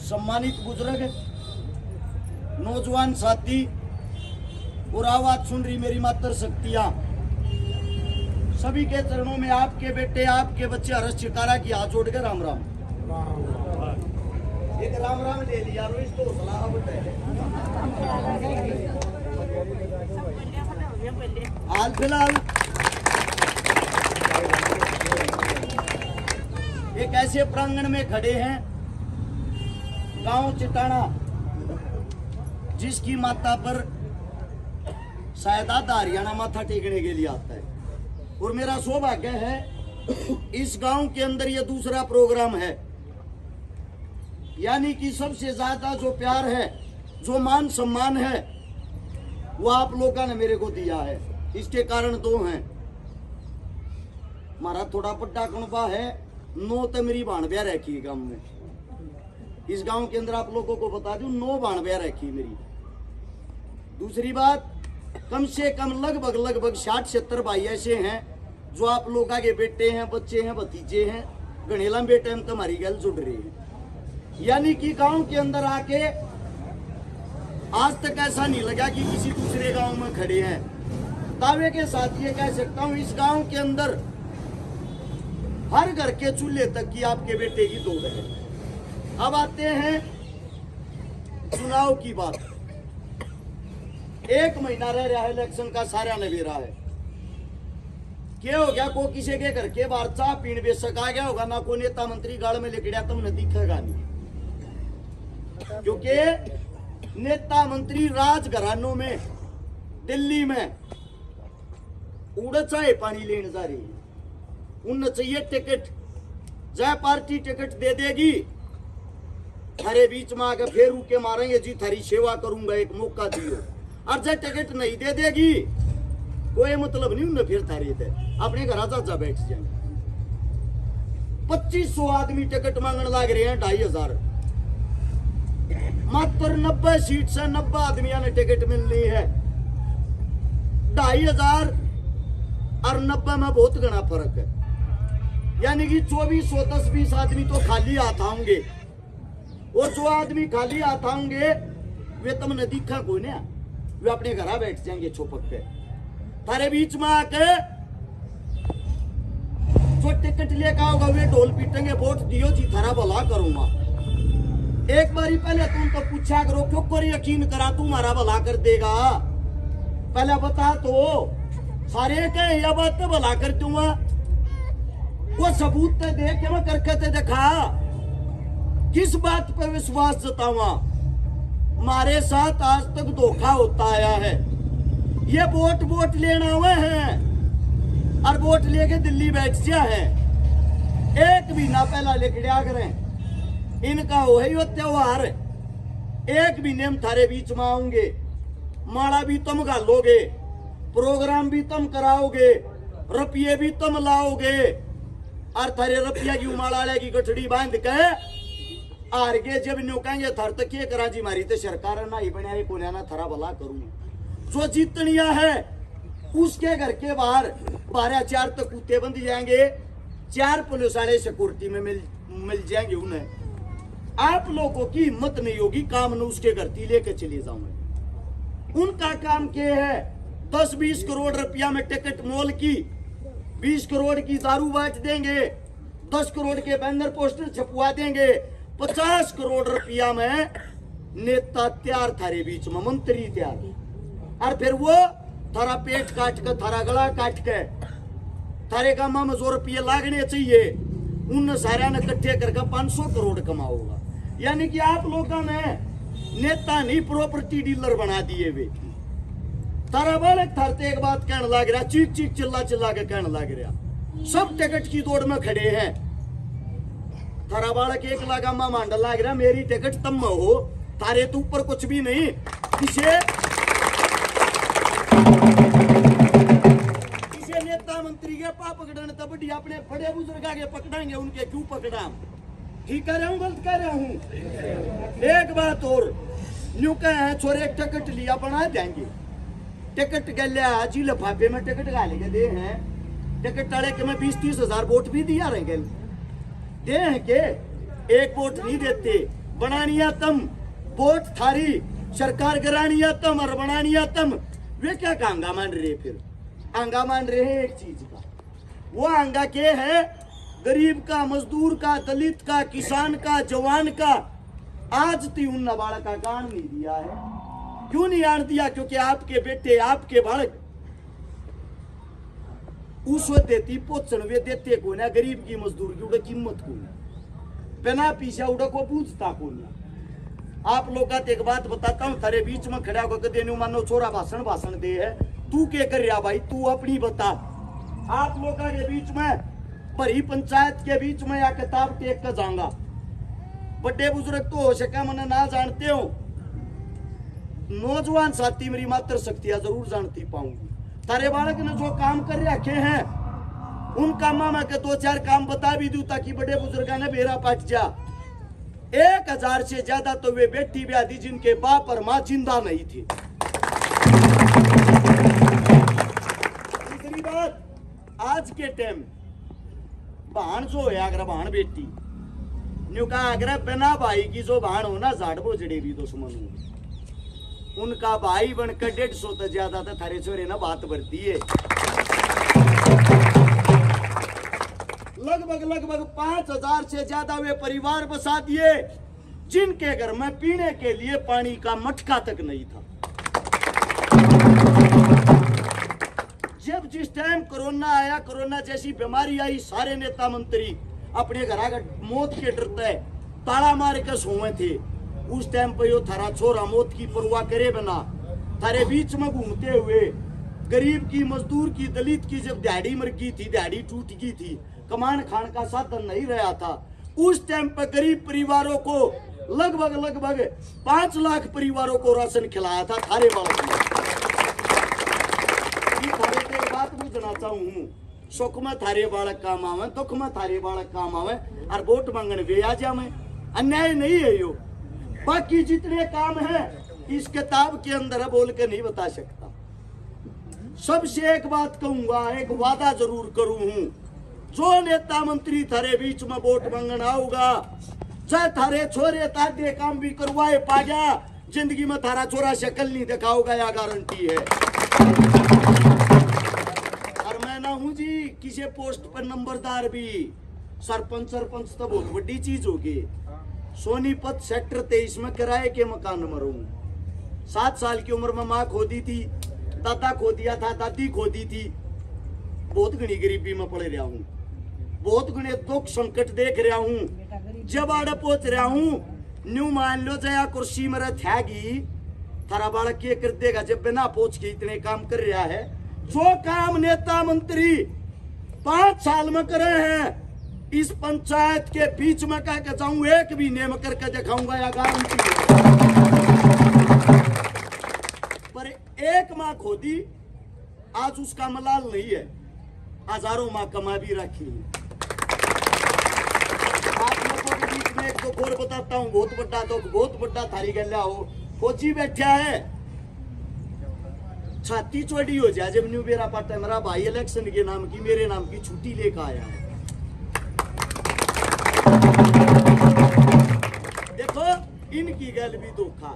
सम्मानित बुजुर्ग, नौजवान साथी और आवाज सुन रही मेरी मातर शक्तियां, सभी के चरणों में आपके बेटे आपके बच्चे हर्ष चिकारा की हाथ जोड़कर राम राम। एक राम राम ले लिया रोज तो सलाह हाल फिलहाल एक ऐसे प्रांगण में खड़े हैं, गांव चिटाना, जिसकी माता पर शायद आधा हरियाणा माथा टेकने के लिए आता है। और मेरा सौभाग्य है इस गांव के अंदर ये दूसरा प्रोग्राम है, यानी कि सबसे ज्यादा जो प्यार है, जो मान सम्मान है, वो आप लोगों ने मेरे को दिया है। इसके कारण दो हैं। हमारा थोड़ा बड़ा कुनबा है, 9 तो मेरी भाण ब्याह रखी है गांव में। इस गांव के अंदर आप लोगों को बता दूं 9 भाण ब्याह रखी मेरी। दूसरी बात, कम से कम लगभग 60-70 भाई ऐसे हैं जो आप लोगों के बेटे हैं, बच्चे हैं, भतीजे हैं, गणेला बेटे हम तुम्हारी गल जुड़ रहे हैं। यानी कि गांव के अंदर आके आज तक ऐसा नहीं लगा कि किसी दूसरे गांव में खड़े हैं। दावे के साथ ये कह सकता हूं इस गांव के अंदर हर घर के चूल्हे तक की आपके बेटे की दौड़ है। अब आते हैं चुनाव की बात। 1 महीना रह रहा है इलेक्शन का, सारा नवेरा है। क्या हो गया, को किसी के घर के बाहर चाह पीण बेशक आ गया होगा, ना को नेता मंत्री गाड़ में लिखड़ा तुमने दिखेगा नहीं। क्योंकि नेता मंत्री राजघरानों में दिल्ली में उड़ चाहे पानी लेने जा रही है। उन्हें चाहिए टिकट, जय पार्टी टिकट दे देगी, थारे बीच में आके फिर उके मारेंगे जी थारी सेवा करूंगा, एक मौका दियो। और जब टिकट नहीं दे देगी कोई मतलब नहीं, उन्हें फिर थारी थे अपने घर जा बैठ जाएंगे। 2500 आदमी टिकट मांगने लग रहे हैं, 2500 मात्र 90 सीट से 90 आदमियों ने टिकट मिलनी है। 2500 और 90 में बहुत घना फर्क है। यानी कि 2410-20 आदमी तो खाली हाथ आएंगे, और जो आदमी खाली हाथ आएंगे वे तुमने दिखा कोई ना, वे अपने घर बैठ जाएंगे छोपक पे। थारे बीच में आके जो टिकट लेकर आओगे वे ढोल पीटेंगे, वोट दियो जी थारा भला करूंगा। एक बारी पहले तुम तो पूछा करो, क्यों कर यकीन करा तू हमारा भला कर देगा, पहले बता तो। सारे कहे यह बात तो भला कर दूंगा, वो सबूत तो दे के मैं करके ते देखा, किस बात पर विश्वास जतावा। हमारे साथ आज तक धोखा होता आया है। ये वोट लेना हुए हैं और वोट लेके दिल्ली बैठ गया है। एक महीना पहला लेके करें इनका हो ही वो त्योहार, एक महीने में थारे बीच में आऊंगे, माड़ा भी तुम घालोगे, प्रोग्राम भी तुम कराओगे, रुपये भी तुम लाओगे, और थारे रुपया की उमाड़ा की गठड़ी बांध के आर के जब न्यू कहेंगे थर तक ये करा जी मारी तो सरकार ना ही बने को ना थरा भला करूंगा। जो जीतनिया है उसके घर के बाहर 12-4 तक कुत्ते बंद जाएंगे, 4 पुलिस वाले सिक्योरिटी में मिल जाएंगे। उन्हें आप लोगों की हिम्मत नहीं होगी काम न उसके घर लेके चले जाऊंगे। उनका काम क्या है, 10-20 करोड़ रुपया में टिकट मोल की, 20 करोड़ की दारू बांट देंगे, 10 करोड़ के बैनर पोस्टर छपवा देंगे, 50 करोड़ रुपया में नेता तैयार थारे बीच में, मंत्री तैयार, और फिर वो थारा पेट काट के, थारा गला काट के, थारे गामा में जो रुपये लागने चाहिए उन सारे ने इकट्ठे करके 500 करोड़ कमाओगा। यानी कि आप लोगों ने नेता नहीं प्रॉपर्टी डीलर बना दिए वे। तारा बालक थारते एक बात कहने लग रहा, चीख चिल्ला के कहने लग रहा, सब टिकट की दौड़ में खड़े हैं। थारा बालक एक लागा मांडा लग रहा, मेरी टिकट तम हो, तारे तो ऊपर कुछ भी नहीं। किसे नेता मंत्री के पा पकड़ने तब बढ़िया अपने बड़े बुजुर्ग आगे पकड़ाएंगे, उनके क्यों पकड़ा? ठीक कह रहा हूँ गलत कह रहा हूँ? एक बात और, यूं कहे छोरे टिकट लिया बना देंगे, टिकट गलिया जी लफाफे में टिकट गाले दे हैं, टिकट टाले के मैं 20-30 हजार वोट भी दिया रहेंगे, दे हैं के एक वोट नहीं देते, बनानिया तम, वोट थारी, सरकार करानिया तम और बनानिया तम। वे क्या आंगा मान रहे? फिर आंगा मान रहे हैं एक चीज का, वो आंगा के है गरीब का, मजदूर का, दलित का, किसान का, जवान का। आज ती उन बालक का गान नहीं दिया है। क्यों नहीं आन दिया? क्योंकि आपके बेटे, आपके बालक उस देती पोचन वे देते को ना, गरीब की मजदूर की उड़ा कीमत को बिना पीछा उड़ा को पूछता को ना। आप लोग का एक बात बताता हूँ, थारे बीच में खड़ा होकर देने मानो छोरा भाषण दे है, तू क्या कर रहा भाई? तू अपनी बता। आप लोग के बीच में भरी पंचायत के बीच में या किताब टेक कर जाऊंगा। बड़े बुजुर्ग तो हो सके मैंने ना जानते हो, नौजवान साथी मेरी मात्र शक्तियां जरूर जानती पाऊंगी। तारे बालक ने जो काम कर रखे हैं उन कामों में के 2-4 काम बता भी दूं ताकि बड़े बुजुर्गों ने बेरा पाट जा। 1000 से ज्यादा तो वे बेटी ब्याह जिनके बाप और मां जिंदा नहीं थे। दूसरी बात, आज के टाइम भाण जो है, अगर भाण बेटी न्यू का अगर बिना भाई की जो भाण हो ना, झाड़बो जड़े भी दुश्मन हो, उनका भाई बनकर 150 तो ज्यादा था थारे छोरे ना बात बढ़ती है। लगभग 5000 से ज्यादा वे परिवार बसा दिए जिनके घर में पीने के लिए पानी का मटका तक नहीं था। जब जिस टाइम कोरोना आया, कोरोना जैसी बीमारी आई, सारे नेता मंत्री अपने घर आकर मौत के डरते ताला मार के सोए थे। उस टाइम पे यो थारा छोरा मौत की परवाह करे बिना थारे बीच में घूमते हुए गरीब की, मजदूर की, दलित की जब दिहाड़ी मर गई थी, दिहाड़ी टूट गई थी, कमान खान का साधन नहीं रहा था, उस टाइम पर गरीब परिवारों को लगभग 5 लाख परिवारों को राशन खिलाया था थारे बालक ने। थारे एक बात बुझना चाहूँ, सुख में थारे बालक काम आवे, दुख में थारे बालक काम आवे, और वोट मांगने वे आ जावे। अन्याय नहीं है यो। बाकी जितने काम हैं इस किताब के अंदर बोल के नहीं बता सकता। सबसे एक बात कहूंगा, एक वादा जरूर करूं हूं, जो नेता मंत्री थारे बीच में वोट मांगना होगा, चाहे थारे छोरे तादे काम भी करवाए पाजा, जिंदगी में थारा छोरा शक्ल नहीं दिखाओगा, या गारंटी है। और मैं ना हूं जी किसी पोस्ट पर नंबरदार भी, सरपंच तो बहुत बड़ी चीज होगी। सोनीपत सेक्टर 23 में किराए के मकान में रहूं। 7 साल की उम्र में माँ खो दी थी, दादा खो दिया था, दादी खो दी थी। बहुत घनी गरीबी में पड़े रहा हूँ, बहुत घने दुख संकट देख रहा हूँ। जब आड़े पहुंच रहा हूँ, न्यू मान लो जया कुर्सी में रखेगी, थारा बालक ये कर देगा जब बिना पहुंच के इतने काम कर रहा है। जो काम नेता मंत्री 5 साल में करे हैं, इस पंचायत के बीच में कह के जाऊं, एक भी नेम करके दिखाऊंगा, या गारंटी। पर एक माँ खोदी, आज उसका मलाल नहीं है, हजारों माँ कमा भी रखी है। आप लोगों के बीच में एक तो और बताता हूँ, बहुत बड़ा दुख, बहुत बड़ा थारी गल्या हो। फौजी बैठा है, छाती चौड़ी हो जाए जब न्यू बेरा पाटा मेरा भाई इलेक्शन के नाम की, मेरे नाम की छुट्टी लेकर आया है। देखो इनकी गल भी धोखा,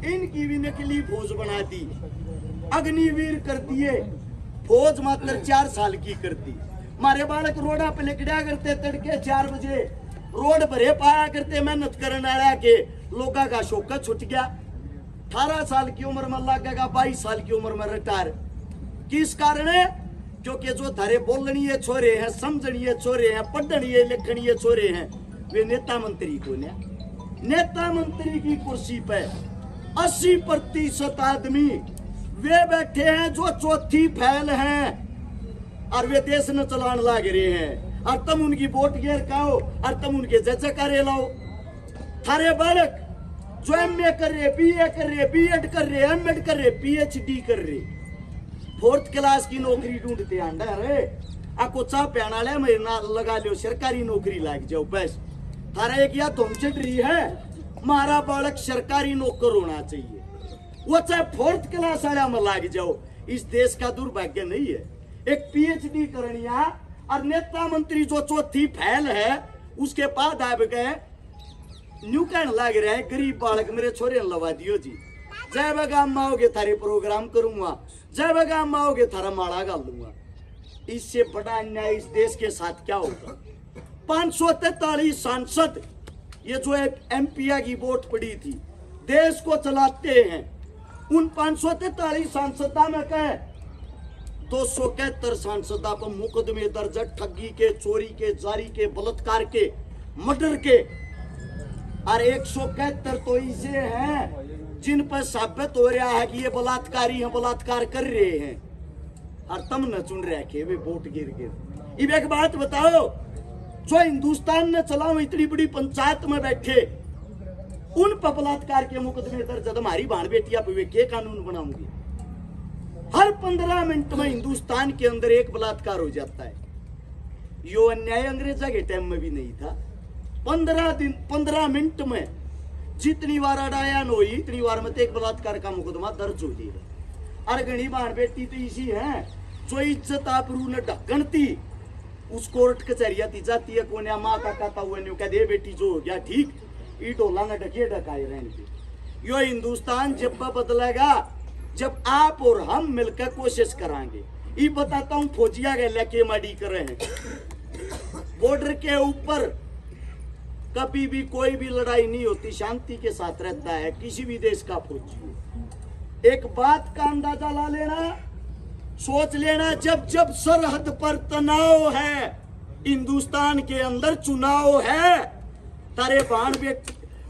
इनकी भी नकली फौज बना दी, अग्निवीर कर दिए। फौज मात्र 4 साल की कर दी। मारे बालक रोडा पे लिकड़ा करते, तड़के 4 बजे रोड भरे पाया करते, मेहनत करने वाला के लोगों का शौक छुट गया। 18 साल की उम्र में लगेगा, 22 साल की उम्र में रिटायर। किस कारण है? क्योंकि जो थारे बोलनीय छोरे हैं, समझनीय छोरे हैं, पढ़नीय लिखनीय छोरे हैं, वे नेता मंत्री को नेता मंत्री की कुर्सी पे 80% आदमी वे बैठे हैं जो चौथी फैल हैं, और वे देश न चलान लाग रहे हैं, और तुम उनकी वोट घेर खाओ, और तुम उनके जज करे लाओ। थारे बालक जो MA कर रहे, BA कर रहे, B.Ed कर रहे, M.Ed कर रहे, PhD कर रहे, 4th क्लास की नौकरी ढूंढते आंडा रे। आपको चाह प्याना ले मेरे ना लगा लो, सरकारी नौकरी लाग जाओ बस। थारा एक या तुम चढ़ रही है, मारा बालक सरकारी नौकर होना चाहिए, वो चाहे 4th क्लास वाला में लाग जाओ। इस देश का दुर्भाग्य नहीं है। एक PhD करनिया और नेता मंत्री जो चौथी फैल है, उसके बाद आ गए न्यू कहने लग रहा है गरीब बालक मेरे छोरे ने लवा दियो जी, जय बगाम में आओगे थारे प्रोग्राम करूंगा, जय बगाम में आओगे थारा माड़ा गाल दूंगा। इससे बड़ा अन्याय इस देश के साथ क्या होगा? 543 सांसद, ये जो एमपी की वोट पड़ी थी, देश को चलाते हैं, उन 543 सांसदा में कहे 271 सांसदा पर मुकदमे दर्ज, ठगी के, चोरी के, जारी के, बलात्कार के, मर्डर के, और 171 तो ऐसे हैं जिन पर साबित हो रहा है कि ये बलात्कारी हैं, बलात्कार कर रहे हैं, और तम न चुन रखे वे वोट गिर गिर। अब एक बात बताओ, जो हिंदुस्तान ने चलाओ इतनी बड़ी पंचायत में बैठे, उन पर बलात्कार के मुकदमे दर्ज, हमारी भाण बेटिया पे वे के कानून बनाऊंगी? हर 15 मिनट में हिंदुस्तान के अंदर एक बलात्कार हो जाता है। यो अन्याय अंग्रेजा के टाइम में भी नहीं था। 15 मिनट में जितनी बार अड़ाया हुई, इतनी बार में एक बलात्कार का मुकदमा दर्ज हो जाएगा। और गणी भाण बेटी तो इसी है जो इज्जत आबरू ने ढक्कनती, उस कोर्ट कचहरिया ती जाती है, कोने माँ का कहता हुआ नहीं कह दे बेटी जो हो गया ठीक, ई डोला न ढके ढकाए रहेंगे। यो हिंदुस्तान जब बदलेगा जब आप और हम मिलकर कोशिश कराएंगे। ये बताता हूँ फौजिया के लेके मडी कर रहे हैं, बॉर्डर के ऊपर कभी भी कोई भी लड़ाई नहीं होती, शांति के साथ रहता है किसी भी देश का फौजी। एक बात का अंदाजा ला लेना, सोच लेना, जब जब सरहद पर तनाव है, हिंदुस्तान के अंदर चुनाव है, तारे बाण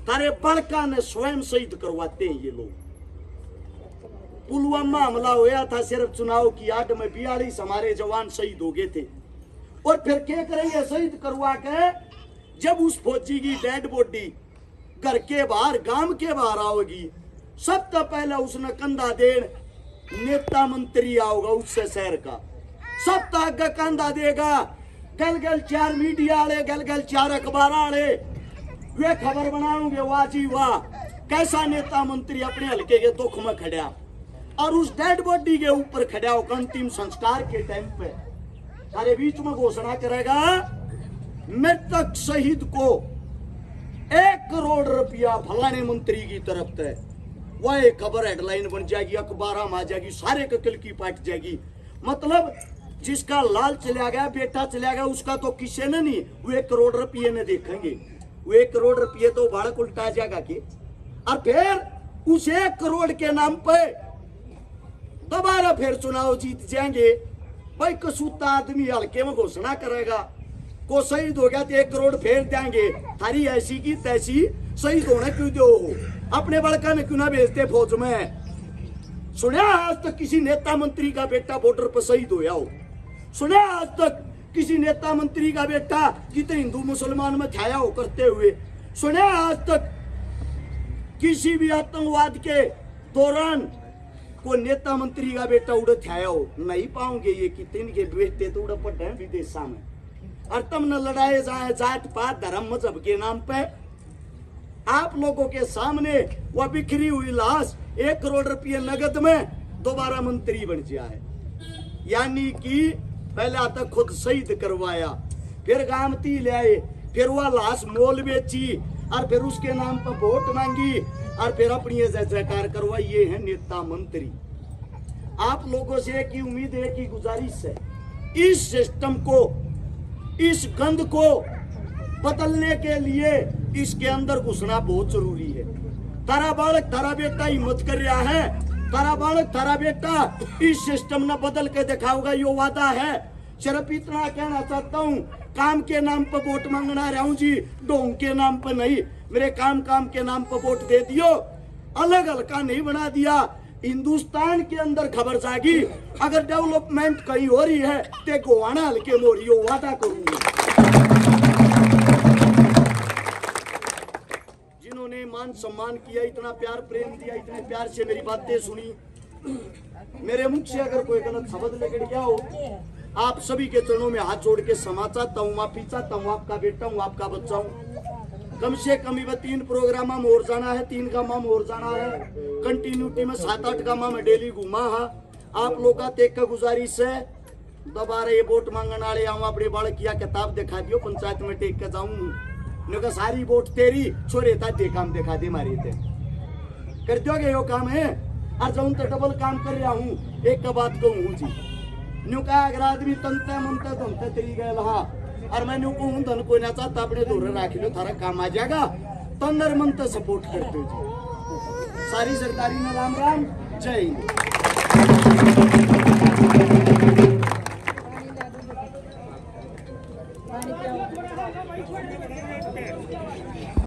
तारे बड़का ने स्वयं शहीद करवाते हैं ये लोग। पुलवामा हमला हुआ था, सिर्फ चुनाव की आड़ में 42 हमारे जवान शहीद हो गए थे। और फिर क्या करेंगे शहीद करवा के? जब उस फौजी की डेड बॉडी घर के बाहर, गांव के बाहर आओगी, सबसे पहले उसने कंधा देन नेता मंत्री आओगा उससे शहर का, सब तक कंधा देगा। गल गल 4 मीडिया वाले, गल गल 4 अखबार वाले, वे खबर बनाओगे वाह जी वाह, कैसा नेता मंत्री अपने हल्के के दुख में खड़ा, और उस डेड बॉडी के ऊपर खड़ा होकर अंतिम संस्कार के टाइम पे हमारे बीच में घोषणा करेगा, मृतक शहीद को 1 करोड़ रुपया फलाने मंत्री की तरफ से। वह एक खबर हेडलाइन बन जाएगी, अखबार में आ जाएगी, सारे ककल की पाट जाएगी। मतलब जिसका लाल चला गया, बेटा चला गया, उसका तो किसी ने नहीं, वो 1 करोड़ रुपये ने देखेंगे, वो 1 करोड़ रुपये तो बालक उल्टा जाएगा कि। और फिर उस 1 करोड़ के नाम पे दोबारा फिर चुनाव जीत जाएंगे। भाई कसूता आदमी हल्के में घोषणा करेगा, को शहीद हो गया तो 1 करोड़ फेर देंगे, थारी ऐसी की तैसी, शहीद होने क्यों दो हो, अपने बड़का ने क्यों ना भेजते फौज में? सुना आज तक किसी नेता मंत्री का बेटा बॉर्डर पर शहीद होया हो? सुना आज तक किसी नेता मंत्री का बेटा कितने हिंदू मुसलमान में छाया हो करते हुए? सुना आज तक किसी भी आतंकवाद के दौरान को नेता मंत्री का बेटा उड़े छाया हो? नहीं पाओगे। ये कितने के बेटे तो उड़े पड़े हैं विदेशा में, और तब न लड़ाए जाए जात पात धर्म मजहब के नाम पे। आप लोगों के सामने वह बिखरी हुई लाश 1 करोड़ रुपये नगद में दोबारा मंत्री बन गया है। यानी कि पहले आता खुद शहीद करवाया, फिर गामती ले आए, फिर वह लाश मोल बेची, और फिर उसके नाम पर वोट मांगी, और फिर अपनी जय जयकार करवाई। ये है नेता मंत्री। आप लोगों से एक ही उम्मीद है, कि गुजारिश है, इस सिस्टम को, इस गंद को बदलने के लिए इसके अंदर घुसना बहुत जरूरी है। तारा बालक तारा बेटा हिम्मत कर रहा है, तारा बालक तारा बेटा इस सिस्टम ने बदल के दिखाओगा, यो वादा है। सिर्फ इतना कहना चाहता हूँ, काम के नाम पर वोट मांगना रहा हूँ जी, ढोंग के नाम पर नहीं। मेरे काम के नाम पर वोट दे दियो, अलग हल्का नहीं बना दिया। हिंदुस्तान के अंदर खबर जागी, अगर डेवलपमेंट कहीं हो रही है तो गोवाना हल्के मोरी हो, वादा करूंगा। जिन्होंने मान सम्मान किया, इतना प्यार प्रेम दिया, इतने प्यार से मेरी बातें सुनी, मेरे मुख से अगर कोई गलत शब्द निकल गया हो, आप सभी के चरणों में हाथ जोड़ के क्षमा चाहता हूँ, माफी चाहता हूँ। आपका बेटा हूँ, आपका बच्चा हूँ। कम से कम 3 प्रोग्राम में और जाना है, 3 गाँव में और जाना है, कंटिन्यूटी में 7-8 गाँव में डेली घूमा है। आप लोग का तेक का गुजारिश है, दोबारा ये वोट मांगने वाले आऊँ, अपने बालक किया किताब दिखा दियो, पंचायत में टेक के जाऊँ, नुका सारी वोट तेरी छोरे ता ते काम दिखा दे मारी थे कर दोगे यो काम है और जाऊं तो डबल काम कर रहा हूँ एक का बात कहूँ जी नुका अगर आदमी तंते मनते धमते तेरी गए लहा और मैं नुको हूँ धन कोई ना चाहता अपने दूर राखी लो थारा काम आ जाएगा तंदर मनते सपोर्ट करते हो जी सारी सरकारी में राम राम जय हिंद।